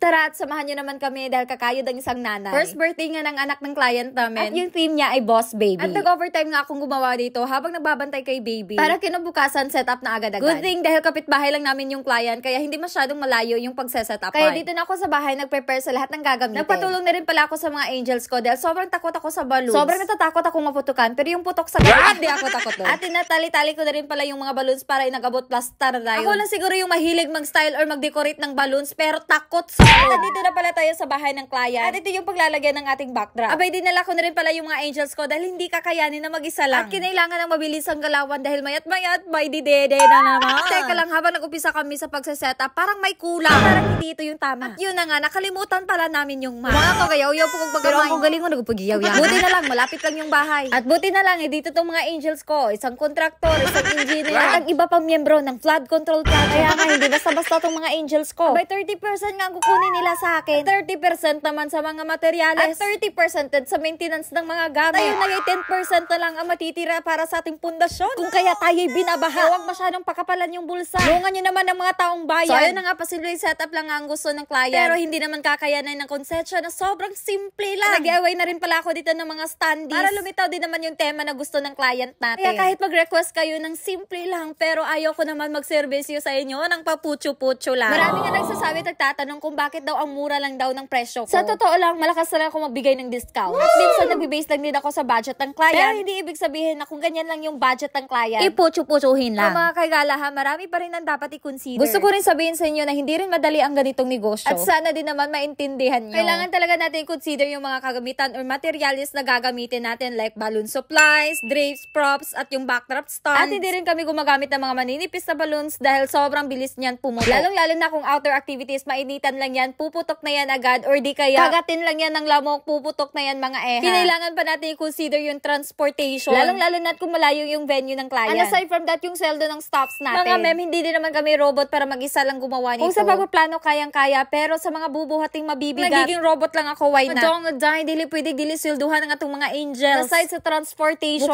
Tara at samahan nyo naman kami dahil kakayod ang isang nanay. First birthday nga ng anak ng client namin. At yung theme niya ay Boss Baby. At nag-overtime nga akong gumawa dito habang nagbabantay kay baby. Para kinabukasan, set up na agad-agad. Good thing dahil kapitbahay lang namin yung client kaya hindi masyadong malayo yung pagse-set up. Kaya dito na ako sa bahay nag-prepare sa lahat ng gagamitin. Nagpatulong na rin pala ako sa mga angels ko dahil sobrang takot ako sa balloons. Sobrang natatakot akong maputukan pero yung putok sa gano'n, hindi ako takot doon. At tinatali-tali ko na rin pala yung mga balloons para inagabot plastar na yun. Ako lang siguro yung mahilig mag-style or mag-decorate ng balloons pero takot sa at dito na pala tayo sa bahay ng client. At ito yung paglalagyan ng ating backdrop. Abay, dinala ko na rin pala yung mga angels ko dahil hindi kakayanin na mag-isa lang. At kinailangan ng mabilis ang galawan dahil mayat-mayat may didede na naman. Teka lang, habang nag-upisa kami sa pagsasetup, parang may kulang. Parang hindi ito yung tama. At yun na nga, nakalimutan pala namin yung mga kagayaw-yaw po kung bagamay. Pero ako galing ko nagpugiyaw yan. Buti na lang, malapit lang yung bahay. At buti na lang, dito tong mga angels ko, isang kontraktor, isang engineer, at ang iba pang miyembro ng flood control project. Kaya nga, hindi basta-basta tong mga angels ko. Abay, 30% nga ang kukunin nila sa akin. 30% naman sa mga materyales. At 30% sa maintenance ng mga gamit. Tayo na 10% na lang ang matitira para sa ating pundasyon. Kung kaya tayo'y binabaha, huwag masyadong pakapalan yung bulsa. Lungan nyo naman ng mga taong bayan. So, ayun na nga, pasimpleng setup lang ang gusto ng client. Pero hindi naman kakayanan ng konsensya na sobrang simple lang. Nag-away na rin pala ako dito ng mga standees. Para lumitaw din naman yung tema na gusto ng client natin. Kaya kahit mag-request kayo ng simple lang, pero ayaw ko naman mag-service sa inyo ng papucho-pucho lang. Marami nga nagsasabi at nagtatanong kung bakit daw ang mura lang daw ng presyo ko. Sa totoo lang, malakas na lang ako magbigay ng discount. At minsan nag-base lang din ako sa budget ng client. Pero hindi ibig sabihin na kung ganyan lang yung budget ng client, ipucho-puchuhin lang. Mga kagalaha, marami pa rin ang dapat i-consider. Gusto ko rin sabihin sa inyo na hindi rin madali ang ganitong negosyo. At sana din naman maintindihan nyo. Kailangan talaga natin i-consider yung mga kagamitan or materials na gagamitin natin like balloon supplies, drapes, props, at yung backdrop stand. At hindi rin kami gumagamit ng mga maninipis na balloons dahil sobrang bilis niyan pumutok. Lalong-lalo na kung outdoor activities, mainitan lang yan, puputok na yan agad or di kaya kagatin lang yan ng lamok, puputok na yan mga eha. Kailangan pa natin i-consider yung transportation. Lalong-lalo na kung malayo yung venue ng client. And aside from that, yung sweldo ng staffs natin. Mga mem, hindi din naman kami robot para mag-isa lang gumawa nito. Kung sa pagpaplano, kayang-kaya, pero sa mga bubuhating mabibigat, nagiging robot lang ako, why not? Madong, dahil dili pwede dili swelduhan ng atong mga angels. Aside sa transportation,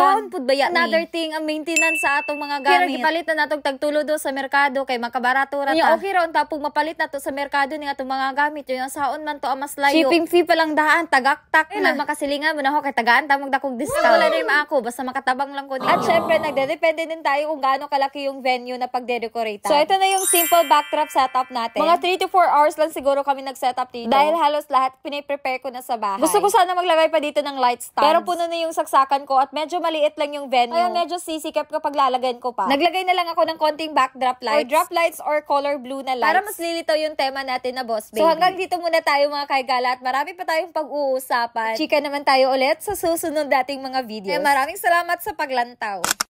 another thing, ang maintenance sa atong mga gamit. Pero gipalit na natong tagtulo do sa merkado kay makabarato ra ta. Okay ra unta pug mapalit na to sa merkado ning atong mga gamit. Yung saon man to ang mas layo. Shipping fee pa lang daan, tagaktak na. Nagmakasilingan mo na ho kay tagaan ta magdakog discount. Wala na yung ako, basta makatabang lang ko dito. At syempre, nagdedepende din tayo kung gaano kalaki yung venue na pagde-decorate. So ito na yung simple backdrop setup natin. Mga 3 to 4 hours lang siguro kami nag-setup dito. Dahil halos lahat piniprepare ko na sa bahay. Gusto ko sana maglagay pa dito ng light stands. Pero puno na yung saksakan ko at medyo maliit lang yung venue. Kaya medyo sisikap kapag lalagyan ko pa. Naglagay na lang ako ng konting backdrop lights. Or drop lights or color blue na lights. Para mas lilitaw yung tema natin na Boss Baby. So hanggang dito muna tayo mga kaigala at marami pa tayong pag-uusapan. Chika naman tayo ulit sa susunod dating mga videos. Kaya maraming salamat sa paglantaw.